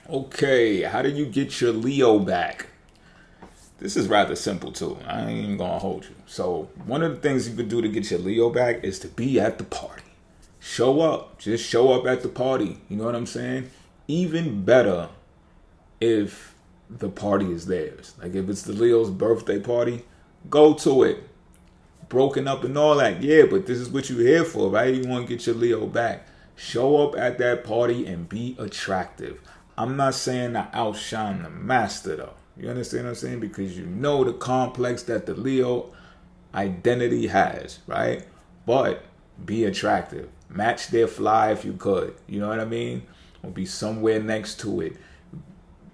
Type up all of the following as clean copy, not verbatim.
Okay, how do you get your Leo back? This is rather simple too. I ain't even gonna hold you. So one of the things you could do to get your Leo back is to be at the party. Show up. Just show up at the party. You know what I'm saying? Even better if the party is theirs. Like if it's the Leo's birthday party, go to it. Broken up and all that. Yeah, but this is what you're here for, right? You want to get your Leo back. Show up at that party and be attractive. I'm not saying to outshine the master though. You understand what I'm saying? Because you know the complex that the Leo identity has, right? But be attractive. Match their fly if you could. You know what I mean? Or be somewhere next to it.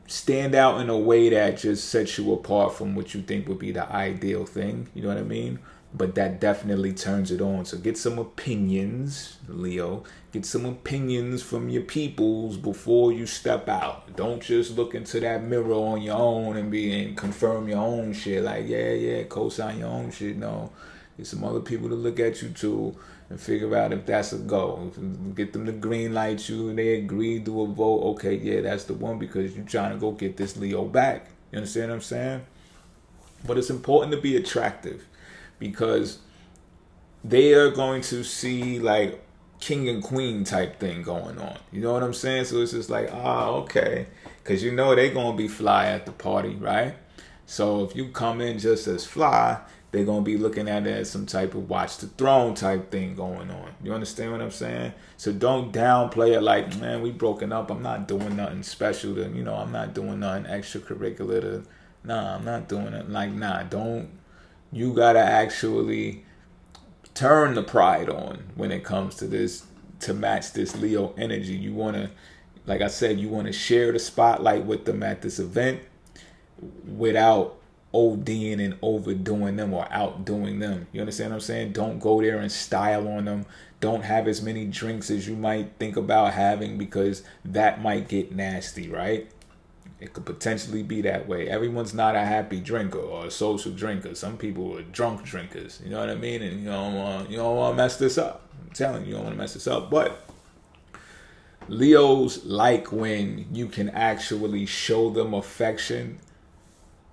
Stand out in a way that just sets you apart from what you think would be the ideal thing. You know what I mean? But that definitely turns it on. So get some opinions, Leo. Get some opinions from your peoples before you step out. Don't just look into that mirror on your own and confirm your own shit. Like, yeah, co-sign your own shit. No. Get some other people to look at you too and figure out if that's a go. Get them to green light you and they agree to a vote. Okay, yeah, that's the one because you're trying to go get this Leo back. You understand what I'm saying? But it's important to be attractive because they are going to see like king and queen type thing going on. You know what I'm saying? So it's just like, okay. Because you know they're going to be fly at the party, right? So if you come in just as fly, they're going to be looking at it as some type of watch the throne type thing going on. You understand what I'm saying? So don't downplay it like, man, we broken up. I'm not doing nothing special to, I'm not doing nothing extracurricular to, nah, I'm not doing it. Like, nah, don't. You got to actually turn the pride on when it comes to this, to match this Leo energy. You want to, like I said, you want to share the spotlight with them at this event without ODing and overdoing them or outdoing them. You understand what I'm saying? Don't go there and style on them. Don't have as many drinks as you might think about having because that might get nasty, right? It could potentially be that way. Everyone's not a happy drinker or a social drinker. Some people are drunk drinkers. You know what I mean? And you don't want to mess this up. I'm telling you, you don't want to mess this up. But Leos like when you can actually show them affection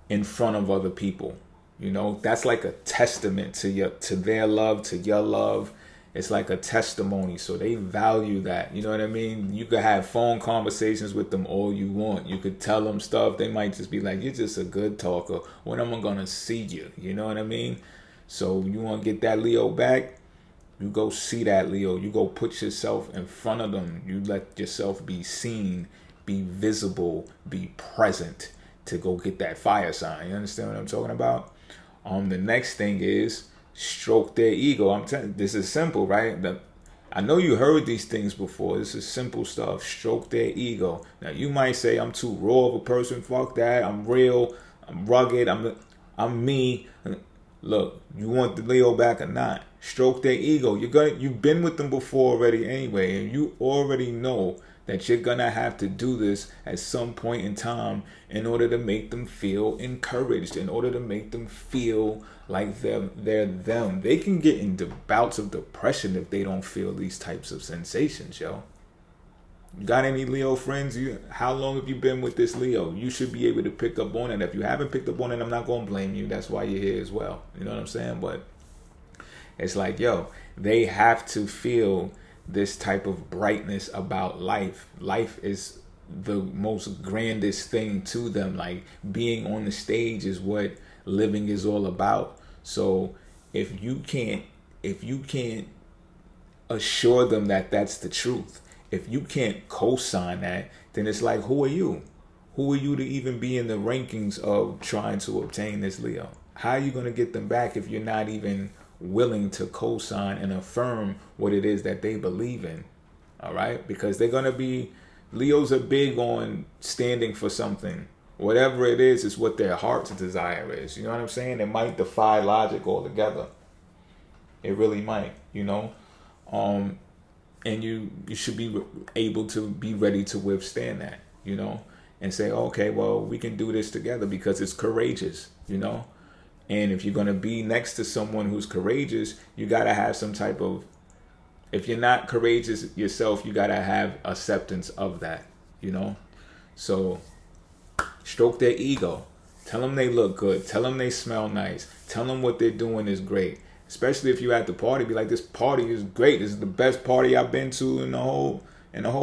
in front of other people. That's like a testament to their love, to your love. It's like a testimony, so they value that. You know what I mean? You could have phone conversations with them all you want. You could tell them stuff. They might just be like, you're just a good talker. When am I going to see you? You know what I mean? So you want to get that Leo back? You go see that Leo. You go put yourself in front of them. You let yourself be seen, be visible, be present to go get that fire sign. You understand what I'm talking about? The next thing is stroke their ego. I'm telling you, this is simple, right? I know you heard these things before. This is simple stuff. Stroke their ego. Now you might say I'm too raw of a person. Fuck that. I'm real. I'm rugged. I'm me. Look, you want the Leo back or not? Stroke their ego. You've been with them before already anyway, and you already know that you're gonna have to do this at some point in time in order to make them feel encouraged, in order to make them feel like they're them. They can get into bouts of depression if they don't feel these types of sensations, yo. You got any Leo friends? How long have you been with this Leo? You should be able to pick up on it. If you haven't picked up on it, I'm not gonna blame you. That's why you're here as well. You know what I'm saying? But it's like, yo, they have to feel this type of brightness about life. Life is the most grandest thing to them. Like being on the stage is what living is all about. So if you can't assure them that that's the truth, if you can't co-sign that, then it's like, who are you? Who are you to even be in the rankings of trying to obtain this Leo? How are you going to get them back if you're not even willing to co-sign and affirm what it is that they believe in? All right? Because they're going to be, Leos are big on standing for something. Whatever it is what their heart's desire is. You know what I'm saying? It might defy logic altogether. It really might, and you should be able to be ready to withstand that, and say, okay, well, we can do this together because it's courageous, And if you're going to be next to someone who's courageous, you got to have some type of, if you're not courageous yourself, you got to have acceptance of that, So stroke their ego. Tell them they look good. Tell them they smell nice. Tell them what they're doing is great. Especially if you're at the party, be like, this party is great. This is the best party I've been to in the whole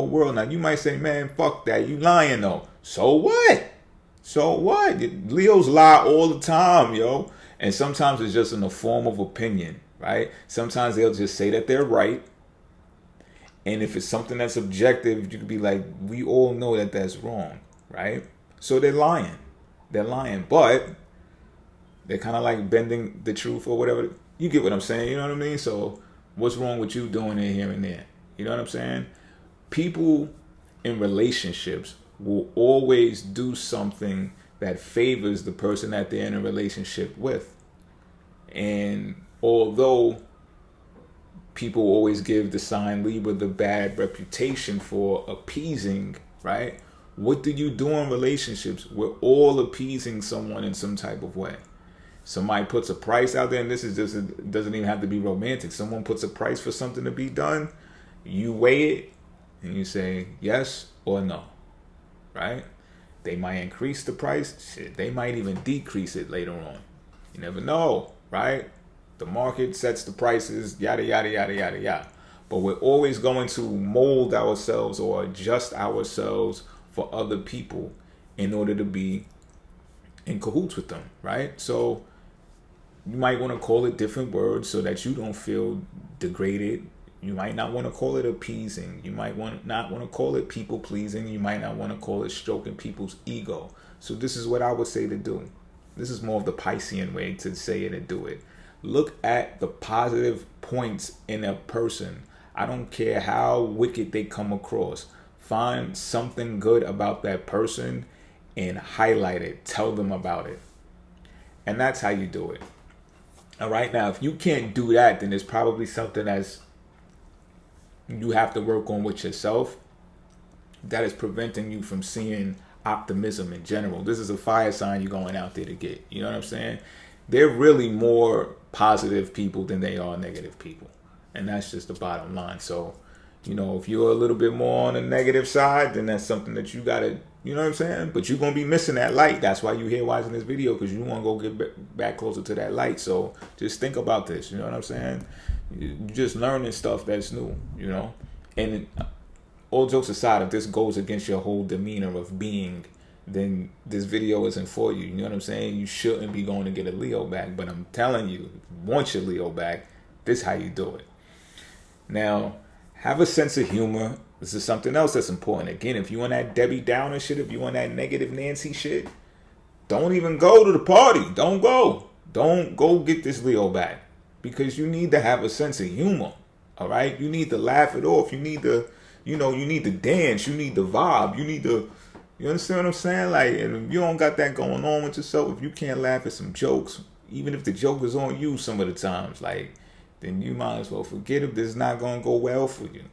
world. Now you might say, man, fuck that. You lying though. So what? So what? Leos lie all the time, yo. And sometimes it's just in the form of opinion, right? Sometimes they'll just say that they're right. And if it's something that's objective, you could be like, we all know that that's wrong, right? So they're lying. They're lying. But they're kind of like bending the truth or whatever. You get what I'm saying? You know what I mean? So what's wrong with you doing it here and there? You know what I'm saying? People in relationships will always do something that favors the person that they're in a relationship with. And although people always give the sign Libra the bad reputation for appeasing, right? What do you do in relationships? We're all appeasing someone in some type of way. Somebody puts a price out there, and this is just, it doesn't even have to be romantic. Someone puts a price for something to be done. You weigh it, and you say yes or no, right? They might increase the price. Shit, they might even decrease it later on. You never know, right? The market sets the prices, yada, yada, yada, yada, yada. But we're always going to mold ourselves or adjust ourselves for other people in order to be in cahoots with them, right? So you might want to call it different words so that you don't feel degraded. You might not want to call it appeasing. You might not want to call it people pleasing. You might not want to call it stroking people's ego. So this is what I would say to do. This is more of the Piscean way to say it and do it. Look at the positive points in a person. I don't care how wicked they come across. Find something good about that person and highlight it. Tell them about it. And that's how you do it. All right. Now, if you can't do that, then there's probably something that's you have to work on with yourself that is preventing you from seeing optimism in general. This is a fire sign you're going out there to get. You know what I'm saying? They're really more positive people than they are negative people. And that's just the bottom line. So, you know, if you're a little bit more on the negative side, then that's something that you got to, you know what I'm saying? But you're going to be missing that light. That's why you're here watching this video, because you want to go get back closer to that light. So just think about this. You know what I'm saying? You're just learning stuff that's new, you know? And all jokes aside, if this goes against your whole demeanor of being, then this video isn't for you. You know what I'm saying? You shouldn't be going to get a Leo back. But I'm telling you, if you want your Leo back, this is how you do it. Now, have a sense of humor. This is something else that's important. Again, if you want that Debbie Downer shit, if you want that negative Nancy shit, don't even go to the party. Don't go. Don't go get this Leo back. Because you need to have a sense of humor. All right? You need to laugh it off. You need to, you need to dance. You need to vibe. You need to, you understand what I'm saying? Like, and if you don't got that going on with yourself, if you can't laugh at some jokes, even if the joke is on you some of the times, like, then you might as well forget if this is not going to go well for you.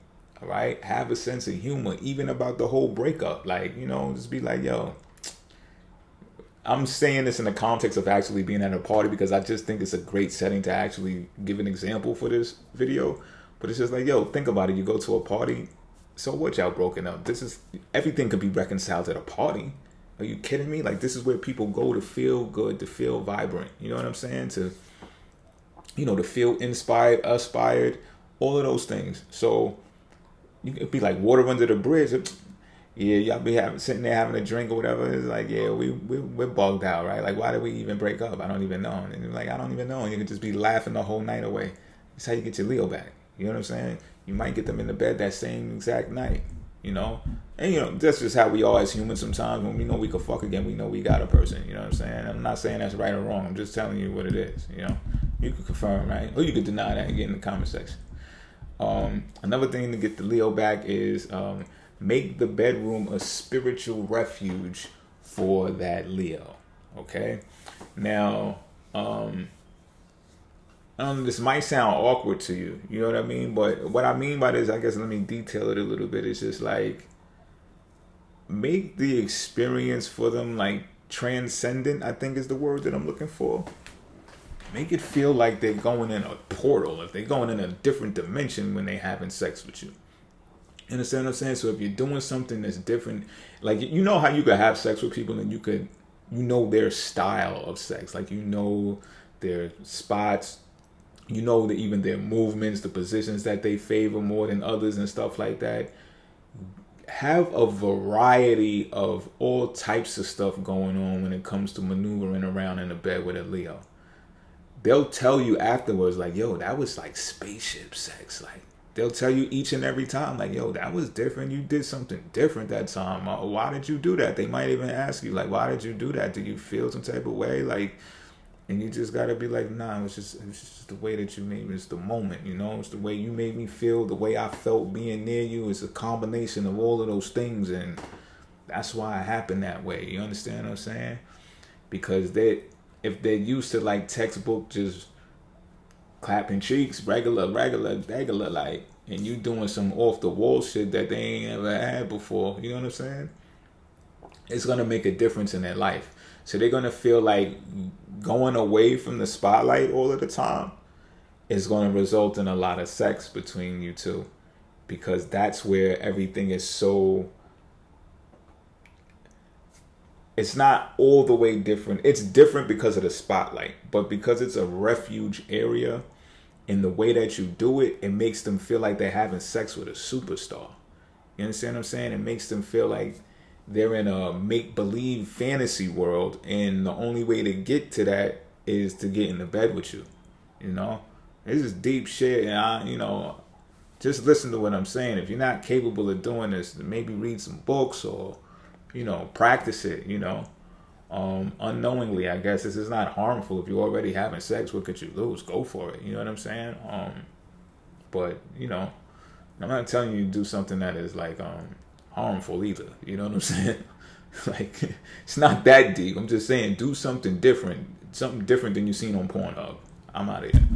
All right? Have a sense of humor, even about the whole breakup. Like, just be like, yo, I'm saying this in the context of actually being at a party because I just think it's a great setting to actually give an example for this video. But it's just like, yo, think about it. You go to a party. So what, y'all broken up? Everything could be reconciled at a party. Are you kidding me? Like, this is where people go to feel good, to feel vibrant. You know what I'm saying? To feel inspired, aspired, all of those things. So you could be like water under the bridge. Yeah, y'all be sitting there having a drink or whatever. It's like, yeah, we're bugged out, right? Like, why did we even break up? I don't even know. And you're like, I don't even know. And you can just be laughing the whole night away. That's how you get your Leo back. You know what I'm saying? You might get them in the bed that same exact night, And, that's just how we are as humans sometimes. When we know we can fuck again, we know we got a person, you know what I'm saying? I'm not saying that's right or wrong. I'm just telling you what it is, You can confirm, right? Or you can deny that and get in the comment section. Another thing to get the Leo back is make the bedroom a spiritual refuge for that Leo, okay? Now, this might sound awkward to you, you know what I mean? But what I mean by this, I guess let me detail it a little bit. It's just like, make the experience for them like transcendent, I think is the word that I'm looking for. Make it feel like they're going in a portal, if they're going in a different dimension when they're having sex with you. You understand what I'm saying? So if you're doing something that's different, like you know how you could have sex with people and you know their style of sex, like you know their spots, you know even their movements, the positions that they favor more than others and stuff like that. Have a variety of all types of stuff going on when it comes to maneuvering around in the bed with a Leo. They'll tell you afterwards, like, yo, that was like spaceship sex. Like, they'll tell you each and every time, like, yo, that was different. You did something different that time. Why did you do that? They might even ask you, like, why did you do that? Did you feel some type of way? Like, and you just gotta be like, nah, it's just the way that you made me. It's the moment, you know. It's the way you made me feel. The way I felt being near you. It's a combination of all of those things, and that's why it happened that way. You understand what I'm saying? Because if they're used to like textbook just clapping cheeks, regular, like, and you doing some off the wall shit that they ain't ever had before. You know what I'm saying? It's gonna make a difference in their life. So they're gonna feel like going away from the spotlight all of the time is gonna result in a lot of sex between you two, because that's where everything is so. It's not all the way different. It's different because of the spotlight, but because it's a refuge area, in the way that you do it, it makes them feel like they're having sex with a superstar. You understand what I'm saying? It makes them feel like they're in a make-believe fantasy world, and the only way to get to that is to get in the bed with you. You know? This is deep shit, and just listen to what I'm saying. If you're not capable of doing this, maybe read some books or, practice it, unknowingly. I guess this is not harmful. If you're already having sex, what could you lose? Go for it. You know what I'm saying? But, I'm not telling you to do something that is like, harmful either. You know what I'm saying? Like, it's not that deep. I'm just saying do something different than you've seen on Pornhub. I'm out of here.